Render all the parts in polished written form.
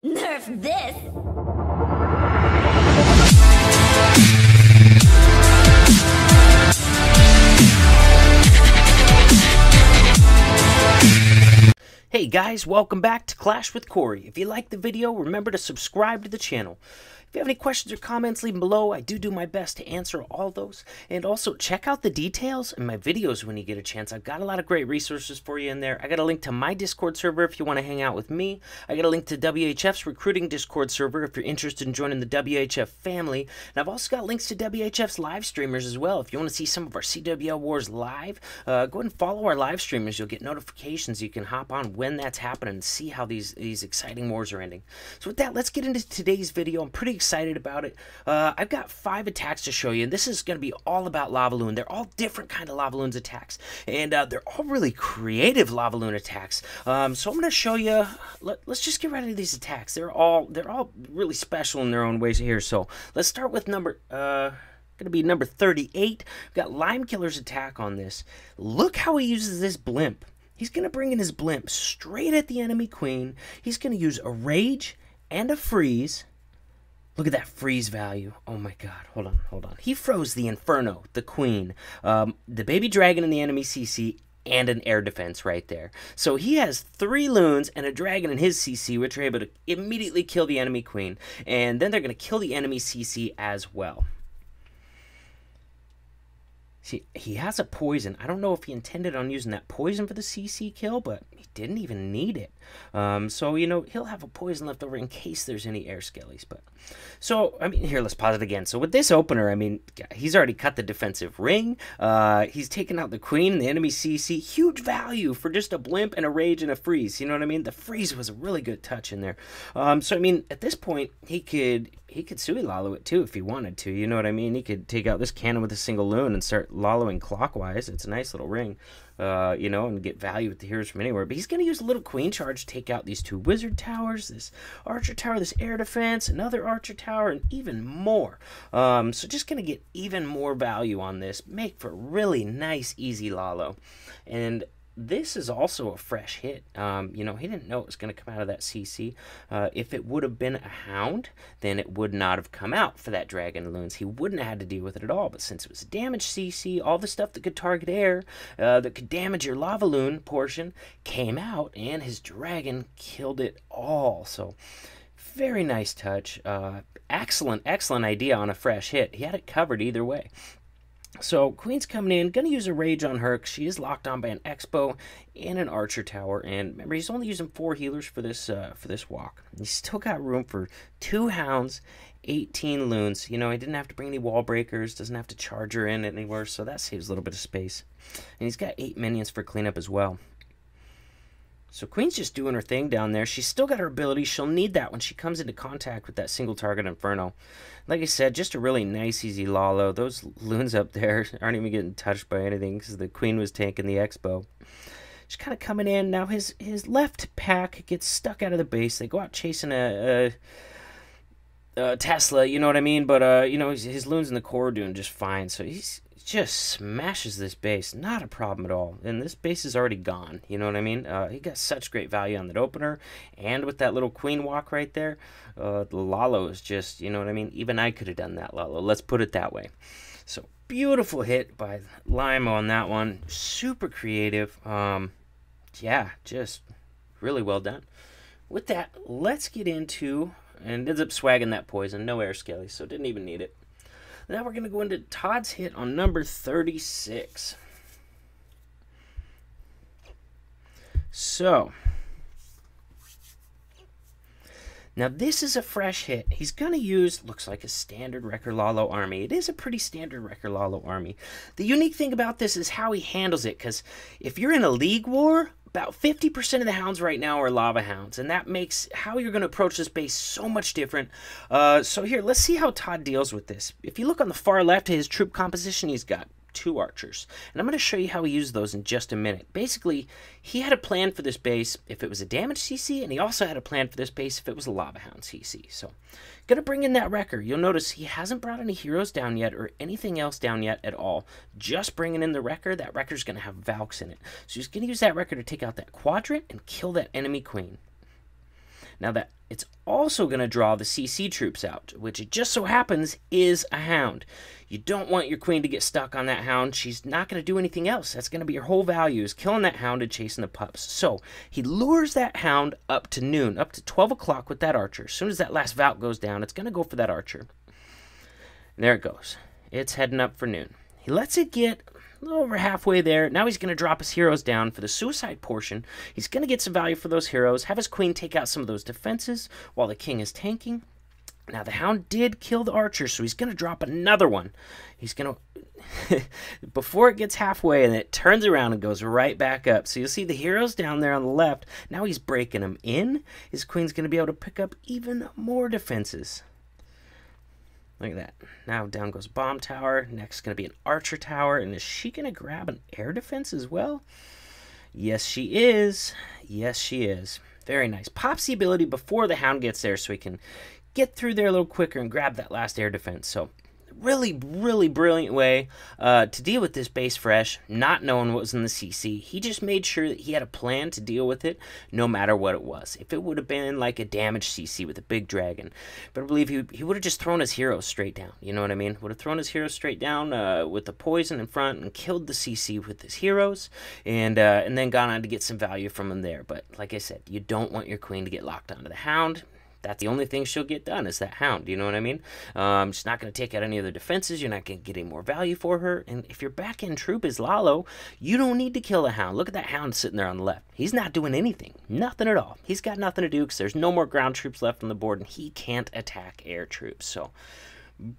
Nerf this! Hey guys, welcome back to Clash with Corey. If you liked the video, remember to subscribe to the channel. If you have any questions or comments, leave them below. I do my best to answer all those. And also, check out the details in my videos when you get a chance. I've got a lot of great resources for you in there. I got a link to my Discord server if you want to hang out with me. I got a link to WHF's recruiting Discord server if you're interested in joining the WHF family. And I've also got links to WHF's live streamers as well. If you want to see some of our CWL Wars live, go ahead and follow our live streamers. You'll get notifications. You can hop on when that's happening and see how these exciting wars are ending. So with that, let's get into today's video. I'm pretty excited about it. I've got 5 attacks to show you, and this is going to be all about Lavaloon. They're all different kind of Lavaloon's attacks, and they're all really creative Lavaloon attacks. So I'm going to show you. Let's just get right into these attacks. They're all really special in their own ways here. So let's start with number 38. We've got Lime Killer's attack on this. Look how he uses this blimp. He's going to bring in his blimp straight at the enemy queen. He's going to use a rage and a freeze. Look at that freeze value. Oh my god. Hold on. He froze the Inferno, the queen, the baby dragon in the enemy CC, and an air defense right there. So he has 3 loons and a dragon in his CC, which are able to immediately kill the enemy queen. And then they're going to kill the enemy CC as well. See, he has a poison. I don't know if he intended on using that poison for the CC kill, but he didn't even need it. So, you know, he'll have a poison left over in case there's any air skellies. But so, I mean, here, let's pause it again. So with this opener, I mean, he's already cut the defensive ring. He's taken out the queen and the enemy CC. Huge value for just a blimp and a rage and a freeze. You know what I mean? The freeze was a really good touch in there. So, I mean, at this point, he could Sui Lalo it too if he wanted to. You know what I mean? He could take out this cannon with a single loon and start Laloing clockwise. It's a nice little ring, you know, and get value with the heroes from anywhere. But he's going to use a little queen charge to take out these 2 wizard towers, this archer tower, this air defense, another archer tower, and even more. So just going to get even more value on this. Make for really nice, easy Lalo. And this is also a fresh hit. You know, he didn't know it was going to come out of that CC. If it would have been a hound, then it would not have come out for that dragon loons. He wouldn't have had to deal with it at all. But since it was a damaged CC, all the stuff that could target air, that could damage your Lavaloon portion, came out, and his dragon killed it all. So, very nice touch. Excellent idea on a fresh hit. He had it covered either way. So, Queen's coming in, going to use a rage on her because she is locked on by an Expo and an Archer Tower. And remember, he's only using 4 healers for this walk. He's still got room for 2 hounds, 18 loons. You know, he didn't have to bring any wall breakers, doesn't have to charge her in anywhere, so that saves a little bit of space. And he's got 8 minions for cleanup as well. So Queen's just doing her thing down there. She's still got her ability. She'll need that when she comes into contact with that single target Inferno. Like I said, just a really nice, easy Lalo. Those loons up there aren't even getting touched by anything because the Queen was tanking the Expo. She's kind of coming in. Now his left pack gets stuck out of the base. They go out chasing a Tesla, you know what I mean? But, you know, his loons in the core are doing just fine. So he's just smashes this base. Not a problem at all. And this base is already gone. You know what I mean? He got such great value on that opener. And with that little queen walk right there, the Lalo is just, you know what I mean? Even I could have done that Lalo. Let's put it that way. So, beautiful hit by Lime on that one. Super creative. Yeah, just really well done. With that, let's get into, and ends up swagging that poison. No air skelly, so didn't even need it. Now we're going to go into Todd's hit on number 36. So, now this is a fresh hit. He's going to use, looks like a standard Wrecker Lalo army. It is a pretty standard Wrecker Lalo army. The unique thing about this is how he handles it, because if you're in a league war, about 50% of the hounds right now are lava hounds, and that makes how you're going to approach this base so much different. So here, let's see how Todd deals with this. If you look on the far left of his troop composition, he's got 2 archers. And I'm going to show you how he used those in just a minute. Basically, he had a plan for this base if it was a damage CC, and he also had a plan for this base if it was a Lava Hound CC. So, going to bring in that Wrecker. You'll notice he hasn't brought any heroes down yet or anything else down yet at all. Just bringing in the Wrecker. That Wrecker's going to have Valks in it. So he's going to use that Wrecker to take out that Quadrant and kill that enemy Queen. Now that it's also going to draw the CC troops out, which it just so happens is a hound. You don't want your queen to get stuck on that hound. She's not going to do anything else. That's going to be your whole value, is killing that hound and chasing the pups. So he lures that hound up to noon, up to 12 o'clock with that archer. As soon as that last Valk goes down, it's going to go for that archer. And there it goes. It's heading up for noon. He lets it get a little over halfway there. Now he's going to drop his heroes down for the suicide portion. He's going to get some value for those heroes, have his queen take out some of those defenses while the king is tanking. Now, the hound did kill the archer, so he's going to drop another one. He's going to, before it gets halfway, and it turns around and goes right back up. So you'll see the heroes down there on the left. Now he's breaking them in. His queen's going to be able to pick up even more defenses. Look at that. Now down goes bomb tower. Next is going to be an archer tower. And is she going to grab an air defense as well? Yes, she is. Yes, she is. Very nice. Pops the ability before the hound gets there so he can get through there a little quicker and grab that last air defense. So really, really brilliant way to deal with this base fresh, not knowing what was in the CC. He just made sure that he had a plan to deal with it no matter what it was. If it would have been like a damaged CC with a big dragon, but I believe he would have just thrown his heroes straight down. You know what I mean? Would have thrown his heroes straight down with the poison in front and killed the CC with his heroes, and then gone on to get some value from him there. But like I said, you don't want your queen to get locked onto the hound. That's the only thing she'll get done is that hound. You know what I mean? She's not going to take out any of the defenses. You're not going to get any more value for her. And if your back-end troop is Lalo, you don't need to kill the hound. Look at that hound sitting there on the left. He's not doing anything. Nothing at all. He's got nothing to do because there's no more ground troops left on the board, and he can't attack air troops. So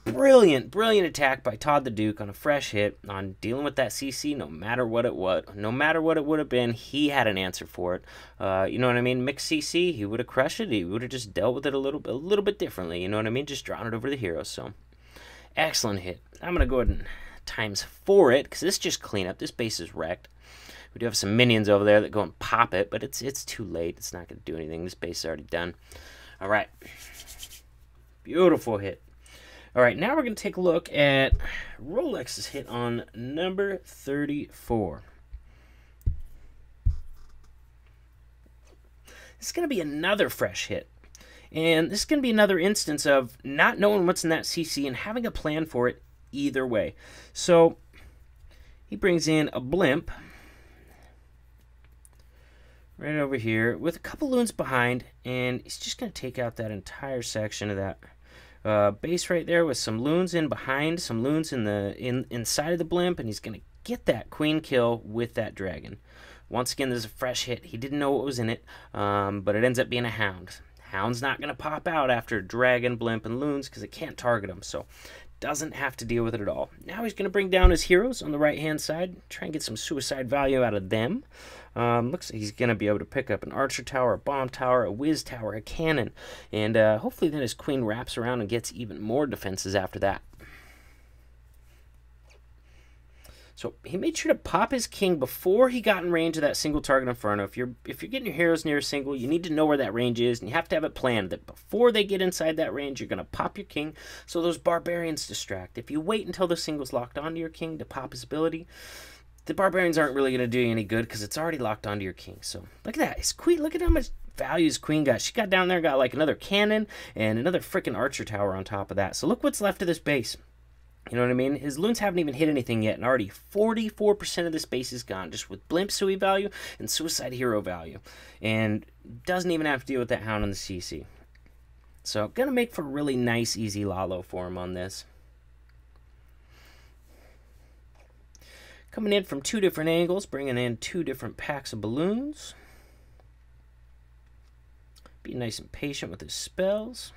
brilliant, brilliant attack by Todd the Duke on a fresh hit on dealing with that CC. No matter what it would have been, he had an answer for it. You know what I mean? Mixed CC, he would have crushed it. He would have just dealt with it a little bit differently. You know what I mean? Just drawing it over the heroes. So excellent hit. I'm gonna go ahead and times 4 it because this is just cleanup. This base is wrecked. We do have some minions over there that go and pop it, but it's too late. It's not gonna do anything. This base is already done. All right, beautiful hit. All right, now we're going to take a look at Rolex's hit on number 34. This is going to be another fresh hit. And this is going to be another instance of not knowing what's in that CC and having a plan for it either way. So he brings in a blimp right over here with a couple loons behind, and he's just going to take out that entire section of that base right there with some loons in behind, some loons in the inside of the blimp, and he's gonna get that queen kill with that dragon. Once again, there's a fresh hit. He didn't know what was in it, but it ends up being a hound. Hound's not gonna pop out after dragon, blimp, and loons because it can't target him, so doesn't have to deal with it at all. Now he's gonna bring down his heroes on the right hand side, try and get some suicide value out of them. Looks like he's going to be able to pick up an archer tower, a bomb tower, a whiz tower, a cannon, and hopefully then his queen wraps around and gets even more defenses after that. So he made sure to pop his king before he got in range of that single target inferno. If you're getting your heroes near a single, you need to know where that range is, and you have to have it planned that before they get inside that range, you're going to pop your king so those barbarians distract. If you wait until the single's locked onto your king to pop his ability, the barbarians aren't really going to do you any good because it's already locked onto your king. So look at that. His queen, look at how much value his queen got. She got down there, got like another cannon and another freaking archer tower on top of that. So look what's left of this base. You know what I mean? His loons haven't even hit anything yet, and already 44% of this base is gone, just with blimp sui value and suicide hero value. And doesn't even have to deal with that hound on the CC. So gonna make for a really nice, easy Lalo for him on this. Coming in from 2 different angles, bringing in 2 different packs of balloons. Be nice and patient with his spells.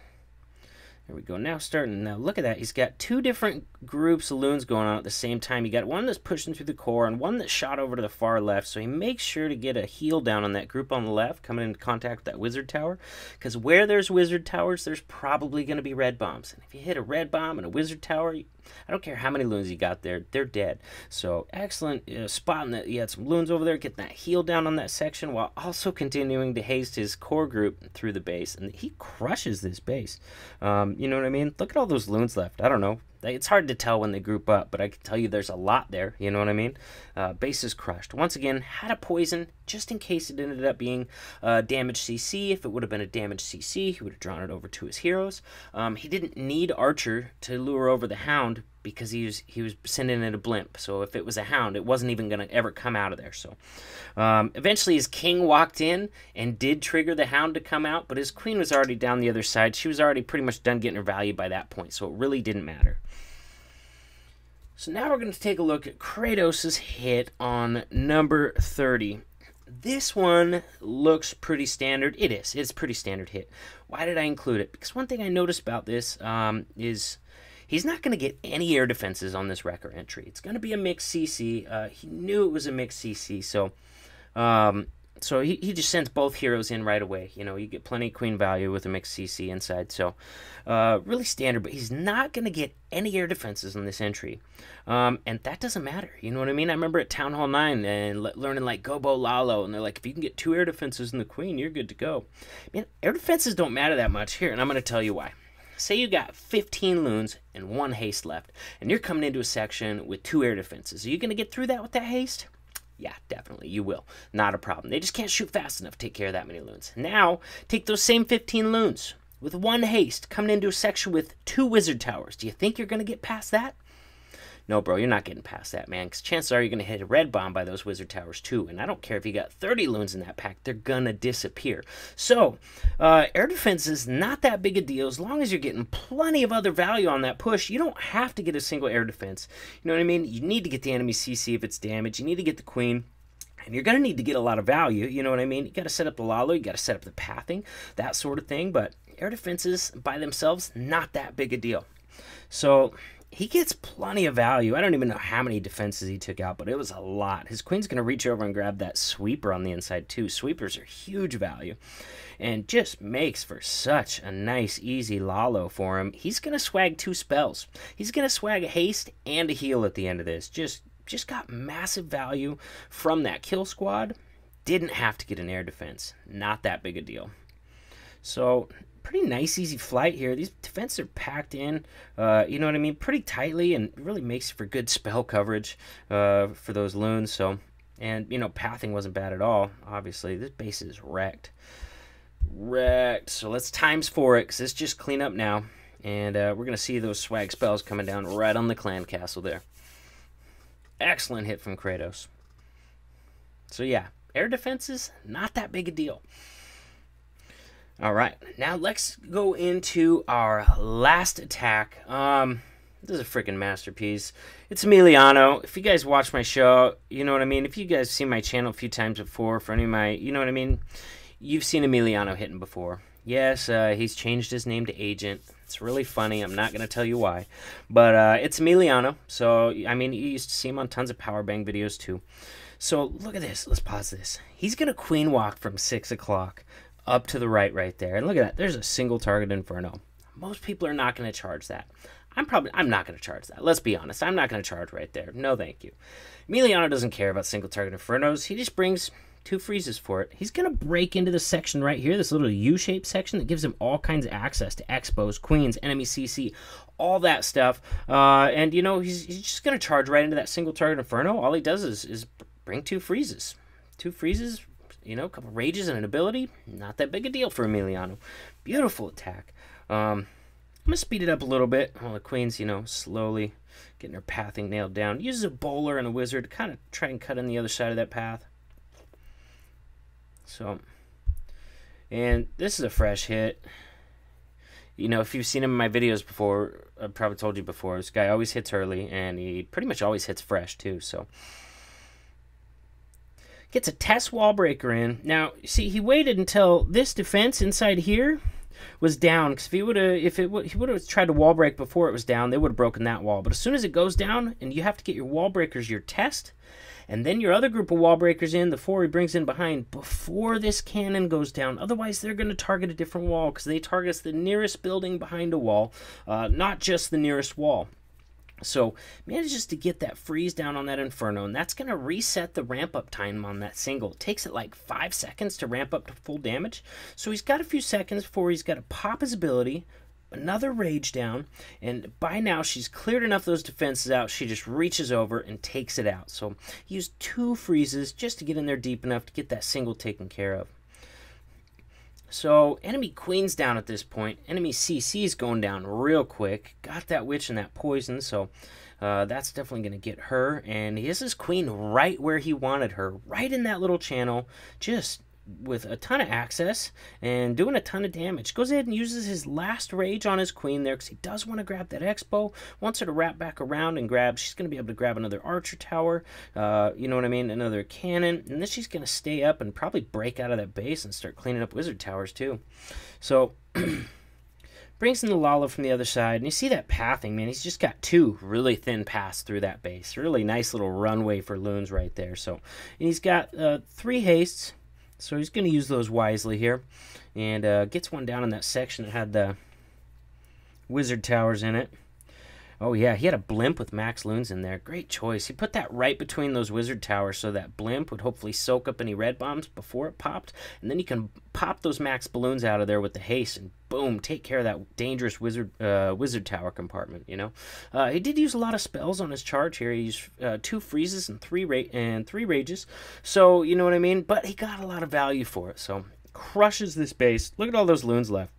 There we go. Now look at that. He's got 2 different groups of loons going on at the same time. You got one that's pushing through the core and one that's shot over to the far left. So he makes sure to get a heal down on that group on the left, coming into contact with that wizard tower. Because where there's wizard towers, there's probably going to be red bombs. And if you hit a red bomb and a wizard tower, I don't care how many loons you got there, they're dead. So excellent spotting that you had some loons over there, getting that heal down on that section while also continuing to haste his core group through the base. And he crushes this base. You know what I mean? Look at all those loons left. I don't know. It's hard to tell when they group up, but I can tell you there's a lot there. You know what I mean? Base is crushed. Once again, had a poison just in case it ended up being damaged CC. If it would have been a damaged CC, he would have drawn it over to his heroes. He didn't need Archer to lure over the Hound because he was sending in a blimp. So if it was a Hound, it wasn't even going to ever come out of there. So eventually his king walked in and did trigger the Hound to come out, but his queen was already down the other side. She was already pretty much done getting her value by that point, so it really didn't matter. So now we're going to take a look at Kratos' hit on number 30. This one looks pretty standard. It is. It's a pretty standard hit. Why did I include it? Because one thing I noticed about this is he's not going to get any air defenses on this Wrecker entry. It's going to be a mixed CC. He knew it was a mixed CC, so he just sends both heroes in right away. You know, you get plenty of queen value with a mixed CC inside. So really standard, but he's not going to get any air defenses on this entry. And that doesn't matter. You know what I mean? I remember at Town Hall 9 and learning like Gobo Lalo, and they're like, if you can get 2 air defenses in the queen, you're good to go. Man, air defenses don't matter that much here, and I'm going to tell you why. Say you got 15 loons and 1 haste left, and you're coming into a section with 2 air defenses. Are you going to get through that with that haste? Yeah, definitely, you will. Not a problem. They just can't shoot fast enough to take care of that many loons. Now, take those same 15 loons with 1 haste, coming into a section with 2 wizard towers. Do you think you're going to get past that? No, bro, you're not getting past that, man, because chances are you're going to hit a red bomb by those wizard towers, too. And I don't care if you got 30 loons in that pack, they're going to disappear. So, air defense is not that big a deal. As long as you're getting plenty of other value on that push, you don't have to get a single air defense. You know what I mean? You need to get the enemy CC if it's damaged. You need to get the queen. And you're going to need to get a lot of value, you know what I mean? You got to set up the Lalo, you got to set up the pathing, that sort of thing. But air defenses by themselves, not that big a deal. So he gets plenty of value. I don't even know how many defenses he took out, but it was a lot. His queen's going to reach over and grab that sweeper on the inside too. Sweepers are huge value and just makes for such a nice, easy Lalo for him. He's going to swag 2 spells. He's going to swag a haste and a heal at the end of this. Just got massive value from that kill squad. Didn't have to get an air defense. Not that big a deal. So pretty nice, easy flight here. These defenses are packed in, you know what I mean, pretty tightly, and really makes for good spell coverage for those loons. So, and, you know, pathing wasn't bad at all. Obviously, this base is wrecked. So let's ×4 it, because it's just clean up now. And we're going to see those swag spells coming down right on the clan castle there. Excellent hit from Kratos. So yeah, air defenses, not that big a deal. All right, now let's go into our last attack. This is a freaking masterpiece. It's Emiliano. If you guys watch my show, you know what I mean. If you guys seen my channel a few times before, for any of my, you know what I mean, you've seen Emiliano hitting before. Yes, he's changed his name to Agent. It's really funny. I'm not going to tell you why. But it's Emiliano. So, I mean, you used to see him on tons of power bang videos too. So, look at this. Let's pause this. He's going to queen walk from 6 o'clock up to the right there. And look at that. There's a single target Inferno. Most people are not going to charge that. I'm not going to charge that. Let's be honest. I'm not going to charge right there. No, thank you. Emiliano doesn't care about single target Infernos. He just brings 2 freezes for it. He's going to break into the section right here, this little U-shaped section that gives him all kinds of access to expos, queens, enemy CC, all that stuff. And, you know, he's just going to charge right into that single target Inferno. All he does is bring 2 freezes. 2 freezes, you know, a couple rages and an ability. Not that big a deal for Emiliano. Beautiful attack. I'm going to speed it up a little bit while the queen's, you know, slowly getting her pathing nailed down. Uses a bowler and a wizard to kind of try and cut on the other side of that path. So, and this is a fresh hit. You know, if you've seen him in my videos before, I've probably told you before, this guy always hits early, and he pretty much always hits fresh, too, so. Gets a test wall breaker in. Now, see, he waited until this defense inside here was down, because if he would have tried to wall break before it was down, they would have broken that wall. But as soon as it goes down, and you have to get your wall breakers, your test, and then your other group of wall breakers in, the 4 he brings in behind, before this cannon goes down. Otherwise, they're going to target a different wall, because they target the nearest building behind a wall, not just the nearest wall. So, manages to get that freeze down on that Inferno, and that's going to reset the ramp-up time on that single. It takes it like 5 seconds to ramp up to full damage. So he's got a few seconds before he's got to pop his ability, another rage down, and by now she's cleared enough of those defenses out, she just reaches over and takes it out. So use 2 freezes just to get in there deep enough to get that single taken care of. So enemy queen's down at this point. Enemy CC's going down real quick. Got that witch and that poison, so that's definitely going to get her. And he has his queen right where he wanted her, right in that little channel, just with a ton of access and doing a ton of damage. Goes ahead and uses his last rage on his queen there because he does want to grab that expo. Wants her to wrap back around and grab. She's going to be able to grab another archer tower, you know what I mean, another cannon, and then she's going to stay up and probably break out of that base and start cleaning up wizard towers too. So brings in the Lala from the other side, and you see that pathing, man. He's just got 2 really thin paths through that base. Really nice little runway for loons right there. So, and he's got 3 hastes. So he's going to use those wisely here. And gets one down in that section that had the wizard towers in it. Oh, yeah, he had a blimp with max loons in there. Great choice. He put that right between those wizard towers so that blimp would hopefully soak up any red bombs before it popped. And then you can pop those max balloons out of there with the haste and boom, take care of that dangerous wizard tower compartment, you know. He did use a lot of spells on his charge here. He used 2 freezes and 3 rages. So, you know what I mean? But he got a lot of value for it. So, crushes this base. Look at all those loons left.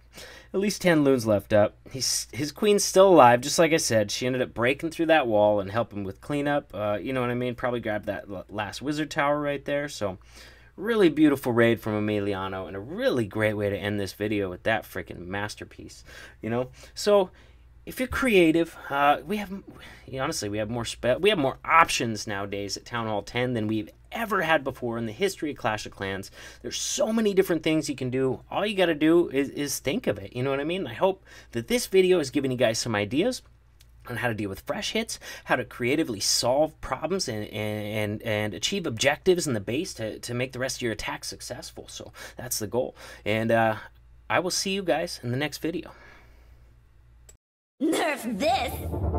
At least 10 loons left up. His queen's still alive, just like I said. She ended up breaking through that wall and helping with cleanup. You know what I mean? Probably grabbed that last wizard tower right there. So, really beautiful raid from Emiliano, and a really great way to end this video with that freaking masterpiece. You know? So, if you're creative, we have more options nowadays at Town Hall 10 than we've ever had before in the history of Clash of Clans. There's so many different things you can do. All you got to do is think of it. You know what I mean? I hope that this video has given you guys some ideas on how to deal with fresh hits, how to creatively solve problems and achieve objectives in the base to make the rest of your attack successful. So that's the goal. And I will see you guys in the next video. Nerf this!